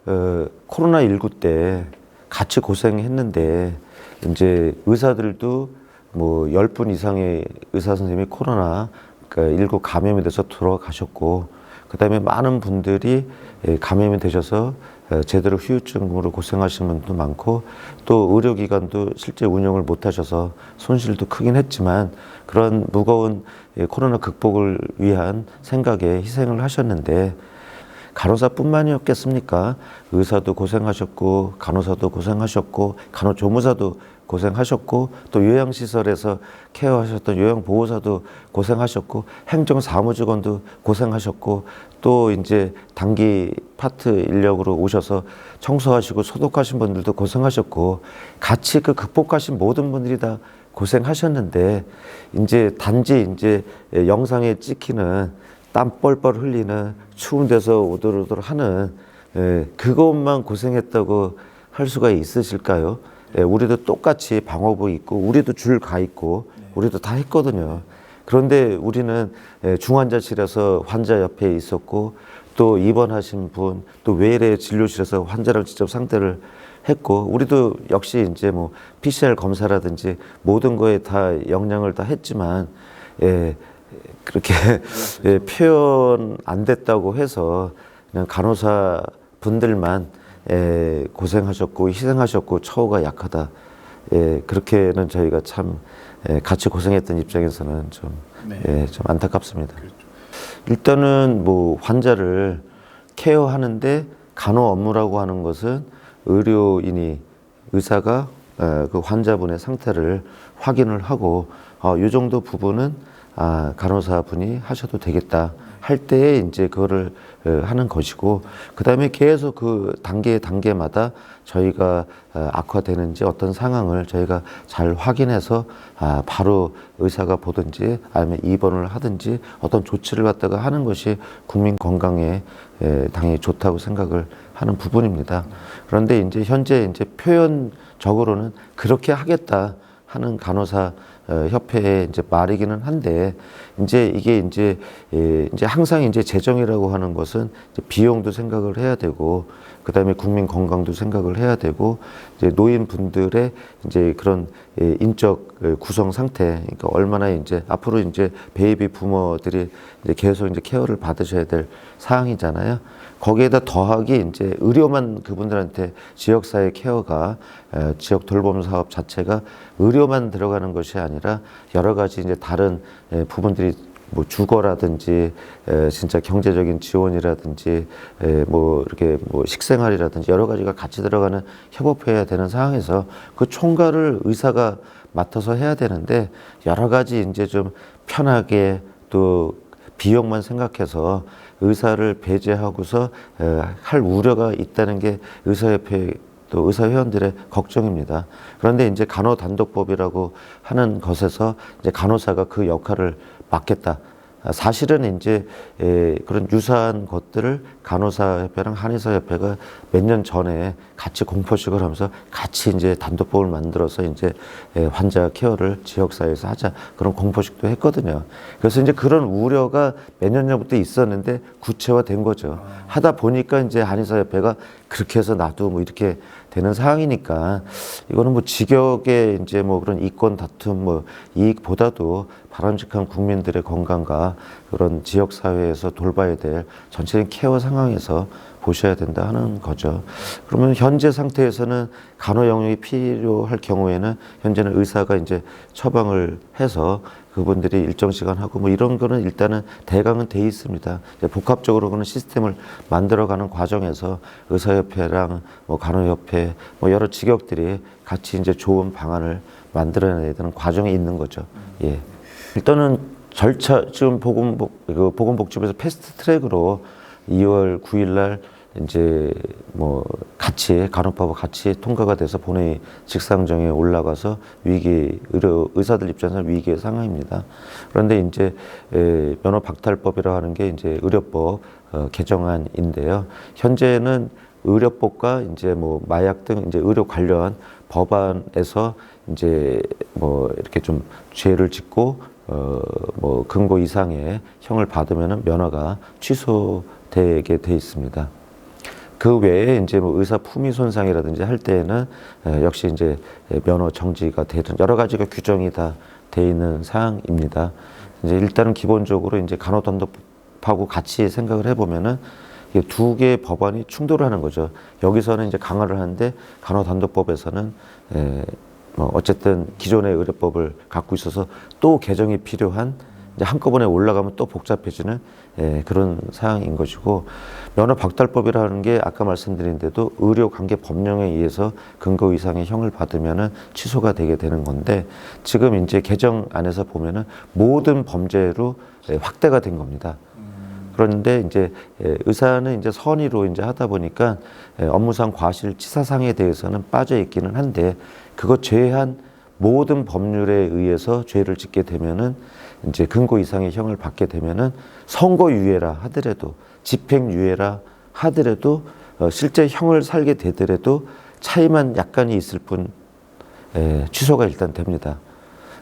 코로나19 때 같이 고생했는데 이제 의사들도 뭐 10분 이상의 의사 선생님이 코로나 19 감염이 돼서 돌아가셨고, 그다음에 많은 분들이 감염이 되셔서 제대로 후유증으로 고생하시는 분도 많고, 또 의료기관도 실제 운영을 못 하셔서 손실도 크긴 했지만 그런 무거운 코로나 극복을 위한 생각에 희생을 하셨는데, 간호사뿐만이었겠습니까? 의사도 고생하셨고, 간호사도 고생하셨고, 간호조무사도 고생하셨고, 또 요양시설에서 케어하셨던 요양보호사도 고생하셨고, 행정사무직원도 고생하셨고, 또 이제 단기 파트 인력으로 오셔서 청소하시고 소독하신 분들도 고생하셨고, 같이 그 극복하신 모든 분들이 다 고생하셨는데, 이제 단지 이제 영상에 찍히는 땀 뻘뻘 흘리는 추운 데서 오돌오돌 하는 그것만 고생했다고 할 수가 있으실까요? 우리도 똑같이 방호복 입고 우리도 줄 가 있고 우리도 다 했거든요. 그런데 우리는 중환자실에서 환자 옆에 있었고, 또 입원하신 분, 또 외래 진료실에서 환자를 직접 상대를 했고, 우리도 역시 이제 뭐 PCR 검사라든지 모든 거에 다 영향을 다 했지만, 그렇게 표현 안 됐다고 해서 그냥 간호사 분들만 고생하셨고 희생하셨고 처우가 약하다, 그렇게는 저희가 참 같이 고생했던 입장에서는 좀 안타깝습니다. 그렇죠. 일단은 뭐 환자를 케어하는데 간호 업무라고 하는 것은 의사가 그 환자분의 상태를 확인을 하고, 이 정도 부분은 간호사분이 하셔도 되겠다 할 때에 이제 그거를 하는 것이고, 그 다음에 계속 그 단계마다 저희가 악화되는지 어떤 상황을 저희가 잘 확인해서 바로 의사가 보든지 아니면 입원을 하든지 어떤 조치를 갖다가 하는 것이 국민 건강에 당연히 좋다고 생각을 하는 부분입니다. 그런데 이제 현재 이제 표현적으로는 그렇게 하겠다 하는 간호사 협회의 이제 말이기는 한데, 이제 이게 이제 항상 이제 재정이라고 하는 것은 이제 비용도 생각을 해야 되고, 그 다음에 국민 건강도 생각을 해야 되고, 이제 노인분들의 이제 그런 인적 구성 상태, 그러니까 얼마나 이제 앞으로 이제 베이비 부모들이 이제 계속 이제 케어를 받으셔야 될 사항이잖아요. 거기에다 더하기 이제 의료만 그분들한테 지역사회 케어가 지역 돌봄 사업 자체가 의료만 들어가는 것이 아니라 여러 가지 이제 다른 부분들이 뭐 주거라든지 진짜 경제적인 지원이라든지 뭐 이렇게 뭐 식생활이라든지 여러 가지가 같이 들어가는 협업해야 되는 상황에서 그 총괄을 의사가 맡아서 해야 되는데, 여러 가지 이제 좀 편하게 또 비용만 생각해서 의사를 배제하고서 할 우려가 있다는 게 의사협회 또 의사회원들의 걱정입니다. 그런데 이제 간호단독법이라고 하는 것에서 이제 간호사가 그 역할을 맡겠다. 사실은 이제 그런 유사한 것들을 간호사협회랑 한의사협회가 몇 년 전에 같이 공포식을 하면서 같이 이제 단독법을 만들어서 이제 환자 케어를 지역사회에서 하자, 그런 공포식도 했거든요. 그래서 이제 그런 우려가 몇 년 전부터 있었는데 구체화된 거죠. 하다 보니까 이제 한의사협회가 그렇게 해서 나도 뭐 이렇게 되는 상황이니까, 이거는 뭐 직역의 이제 뭐 그런 이권 다툼 뭐 이익보다도 바람직한 국민들의 건강과 그런 지역 사회에서 돌봐야 될 전체적인 케어 상황에서 보셔야 된다 하는 거죠. 그러면 현재 상태에서는 간호 영역이 필요할 경우에는 현재는 의사가 이제 처방을 해서 그분들이 일정 시간 하고 뭐 이런 거는 일단은 대강은 돼 있습니다. 복합적으로 그런 시스템을 만들어가는 과정에서 의사협회랑 뭐 간호협회 뭐 여러 직역들이 같이 이제 좋은 방안을 만들어내야 되는 과정에 있는 거죠. 예. 일단은 절차 지금 보건복지부에서 패스트 트랙으로 2월 9일 날 이제 뭐 같이 간호법과 같이 통과가 돼서 본회의 직상정에 올라가서 의사들 입장에서 위기의 상황입니다. 그런데 이제 면허 박탈법이라고 하는 게 이제 의료법 개정안인데요. 현재는 의료법과 이제 뭐 마약 등 이제 의료 관련 법안에서 이제 뭐 이렇게 좀 죄를 짓고 뭐 금고 이상의 형을 받으면은 면허가 취소되게 돼 있습니다. 그 외에 이제 뭐 의사 품위 손상이라든지 할 때에는 역시 이제 면허 정지가 되는 여러 가지가 규정이 다 돼 있는 사항입니다. 이제 일단은 기본적으로 이제 간호단법하고 같이 생각을 해보면은 이게 두 개의 법안이 충돌을 하는 거죠. 여기서는 이제 강화를 하는데 간호단법에서는 뭐 어쨌든 기존의 의료법을 갖고 있어서 또 개정이 필요한 이제 한꺼번에 올라가면 또 복잡해지는 그런 사항인 것이고 면허 박탈법이라는 게 아까 말씀드린 대로 의료관계 법령에 의해서 근거 이상의 형을 받으면은 취소가 되게 되는 건데 지금 이제 개정 안에서 보면은 모든 범죄로 확대가 된 겁니다. 그런데 이제 의사는 이제 선의로 이제 하다 보니까 업무상 과실치사상에 대해서는 빠져 있기는 한데 그것 제외한 모든 법률에 의해서 죄를 짓게 되면은 이제 근거 이상의 형을 받게 되면은 선고유예라 하더라도 집행유예라 하더라도 실제 형을 살게 되더라도 차이만 약간이 있을 뿐 취소가 일단 됩니다.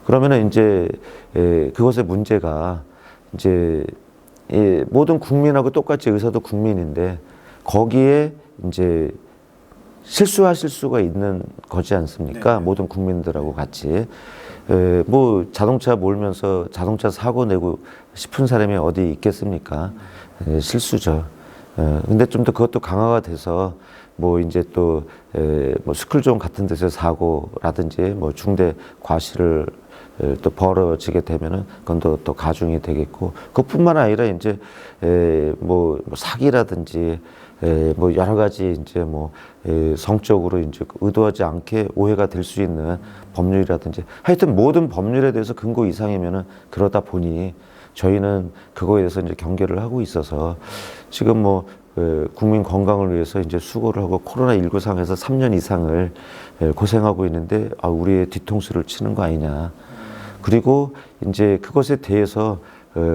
그러면은 이제 그것의 문제가 이제 모든 국민하고 똑같이 의사도 국민인데 거기에 이제 실수하실 수가 있는 거지 않습니까? 네. 모든 국민들하고 같이. 뭐 자동차 몰면서 자동차 사고 내고 싶은 사람이 어디 있겠습니까? 실수죠. 근데 좀 더 그것도 강화가 돼서 뭐 이제 또 뭐 스쿨존 같은 데서 사고라든지 뭐 중대 과실을 또 벌어지게 되면은 그건 또 가중이 되겠고 그뿐만 아니라 이제 뭐 사기라든지 뭐 여러 가지 이제 뭐 성적으로 이제 의도하지 않게 오해가 될 수 있는 법률이라든지 하여튼 모든 법률에 대해서 근거 이상이면은 그러다 보니 저희는 그거에 대해서 이제 경계를 하고 있어서 지금 뭐 국민 건강을 위해서 이제 수고를 하고 코로나19 상에서 3년 이상을 고생하고 있는데 우리의 뒤통수를 치는 거 아니냐. 그리고 이제 그것에 대해서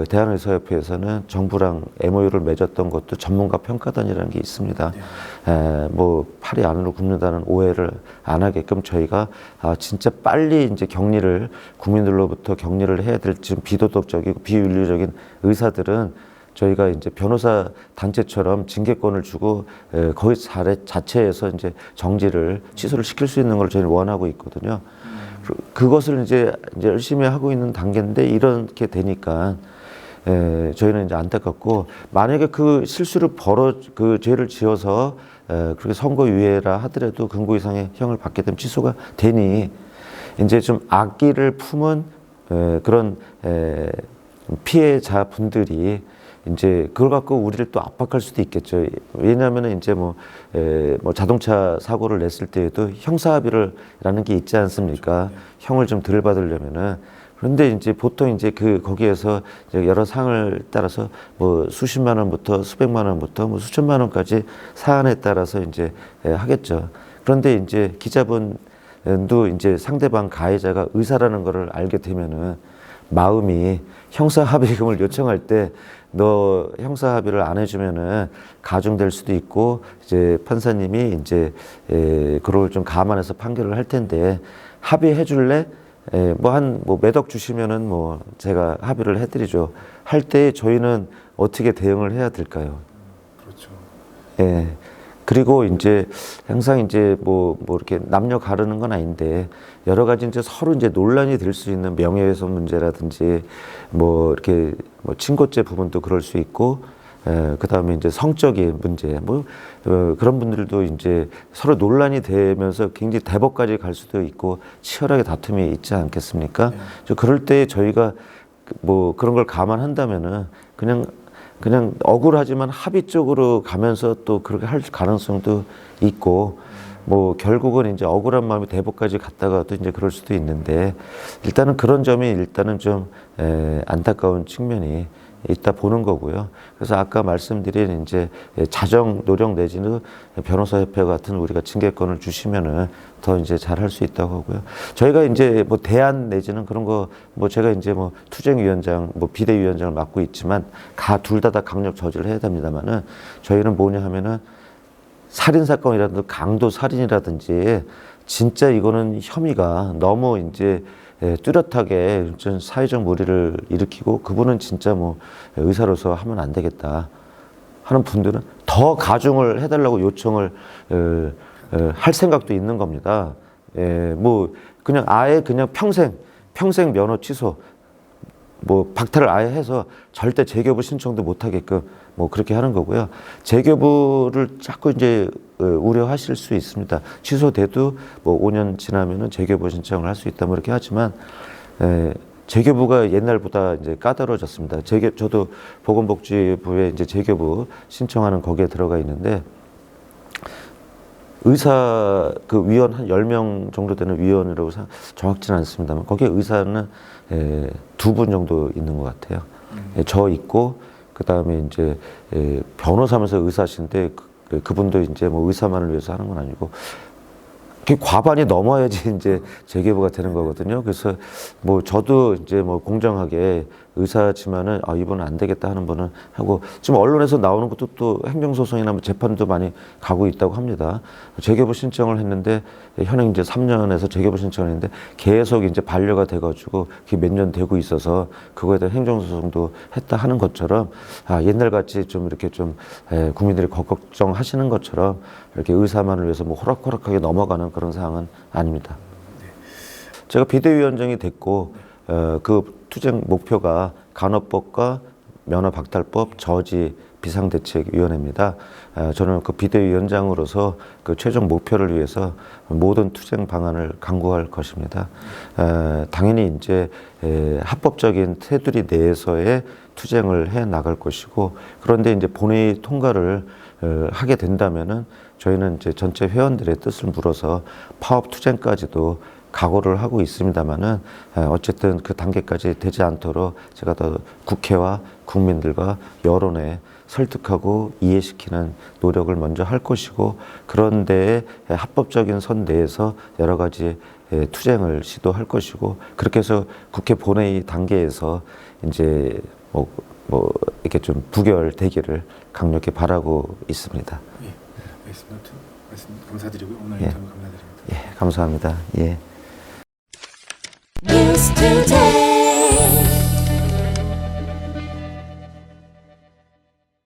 대한의사협회에서는 정부랑 MOU를 맺었던 것도 전문가 평가단이라는 게 있습니다. 뭐 팔이 안으로 굽는다는 오해를 안 하게끔 저희가 진짜 빨리 이제 격리를 국민들로부터 격리를 해야 될 지금 비도덕적이고 비윤리적인 의사들은 저희가 이제 변호사 단체처럼 징계권을 주고 거기 자체에서 이제 정지를 취소를 시킬 수 있는 걸 저희는 원하고 있거든요. 그것을 이제 열심히 하고 있는 단계인데 이렇게 되니까 저희는 이제 안타깝고 만약에 그 실수를 그 죄를 지어서 그렇게 선고유예라 하더라도 근고 이상의 형을 받게 되면 취소가 되니 이제 좀 악의를 품은 그런 피해자 분들이 이제 그걸 갖고 우리를 또 압박할 수도 있겠죠. 왜냐하면 이제 뭐 자동차 사고를 냈을 때에도 형사합의라는 게 있지 않습니까? 형을 좀 덜 받으려면은. 그런데 이제 보통 이제 거기에서 이제 여러 사항을 따라서 뭐 수십만 원부터 수백만 원부터 뭐 수천만 원까지 사안에 따라서 이제 하겠죠. 그런데 이제 기자분도 이제 상대방 가해자가 의사라는 거를 알게 되면은 마음이 형사합의금을 요청할 때 너 형사합의를 안 해주면은 가중될 수도 있고 이제 판사님이 이제 그걸 좀 감안해서 판결을 할 텐데 합의해 줄래? 뭐 몇 억 주시면은 뭐 제가 합의를 해드리죠. 할 때 저희는 어떻게 대응을 해야 될까요? 그렇죠. 예. 그리고 이제 항상 이제 뭐 이렇게 남녀 가르는 건 아닌데 여러 가지 이제 서로 이제 논란이 될 수 있는 명예훼손 문제라든지 뭐 이렇게 뭐 친고죄 부분도 그럴 수 있고 그 다음에 이제 성적인 문제 그런 분들도 이제 서로 논란이 되면서 굉장히 대법까지 갈 수도 있고 치열하게 다툼이 있지 않겠습니까? 그럴 때 저희가 뭐 그런 걸 감안한다면은 그냥 억울하지만 합의 쪽으로 가면서 또 그렇게 할 가능성도 있고 뭐 결국은 이제 억울한 마음이 대법까지 갔다가도 이제 그럴 수도 있는데 일단은 그런 점이 일단은 좀 안타까운 측면이 있다 보는 거고요. 그래서 아까 말씀드린 이제 자정 노력 내지는 변호사협회 같은 우리가 징계권을 주시면은 더 이제 잘할 수 있다고 하고요. 저희가 이제 뭐 대안 내지는 그런 거 뭐 제가 이제 뭐 투쟁위원장 뭐 비대위원장을 맡고 있지만 둘 다 강력 저지를 해야 됩니다만은 저희는 뭐냐 하면은 살인 사건이라든지 강도 살인이라든지 진짜 이거는 혐의가 너무 이제 뚜렷하게 좀 사회적 물의를 일으키고 그분은 진짜 뭐 의사로서 하면 안 되겠다 하는 분들은 더 가중을 해달라고 요청을 할 생각도 있는 겁니다. 예, 뭐 그냥 아예 그냥 평생 면허 취소, 뭐 박탈을 아예 해서 절대 재교부 신청도 못 하게끔 뭐 그렇게 하는 거고요. 재교부를 자꾸 이제 우려하실 수 있습니다. 취소돼도 뭐 5년 지나면은 재교부 신청을 할 수 있다 뭐 이렇게 하지만 재교부가 옛날보다 이제 까다로워졌습니다. 저도 보건복지부에 이제 재교부 신청하는 거기에 들어가 있는데 의사 그 위원 한 10명 정도 되는 위원이라고 정확치는 않습니다만 거기에 의사는 2분 정도 있는 것 같아요. 저 있고 그다음에 이제 변호사면서 의사신데 그분도 이제 뭐 의사만을 위해서 하는 건 아니고 과반이 넘어야지 이제 재개부가 되는 거거든요. 그래서 뭐 저도 이제 뭐 공정하게 의사지만은 이분은 안 되겠다 하는 분은 하고 지금 언론에서 나오는 것도 또 행정소송이나 뭐 재판도 많이 가고 있다고 합니다. 재개부 신청을 했는데 현행 이제 3년에서 재개부 신청을 했는데 계속 이제 반려가 돼가지고 그게 몇 년 되고 있어서 그거에 대한 행정소송도 했다 하는 것처럼 옛날 같이 좀 이렇게 좀 국민들이 걱정하시는 것처럼 이렇게 의사만을 위해서 뭐 호락호락하게 넘어가는 그런 상황은 아닙니다. 제가 비대위원장이 됐고 그 투쟁 목표가 간호법과 면허박탈법 저지 비상대책위원회입니다. 저는 그 비대위원장으로서 그 최종 목표를 위해서 모든 투쟁 방안을 강구할 것입니다. 당연히 이제 합법적인 테두리 내에서의 투쟁을 해 나갈 것이고 그런데 이제 본회의 통과를 하게 된다면은 저희는 이제 전체 회원들의 뜻을 물어서 파업 투쟁까지도 각오를 하고 있습니다만은 어쨌든 그 단계까지 되지 않도록 제가 더 국회와 국민들과 여론에 설득하고 이해시키는 노력을 먼저 할 것이고 그런 데에 합법적인 선 내에서 여러 가지 투쟁을 시도할 것이고 그렇게 해서 국회 본회의 단계에서 이제 뭐 이렇게 좀 부결되기를 강력히 바라고 있습니다. 예, 말씀 감사드리고요. 오늘 예. 인터뷰 감사드립니다. 예, 감사합니다. 예. News Today.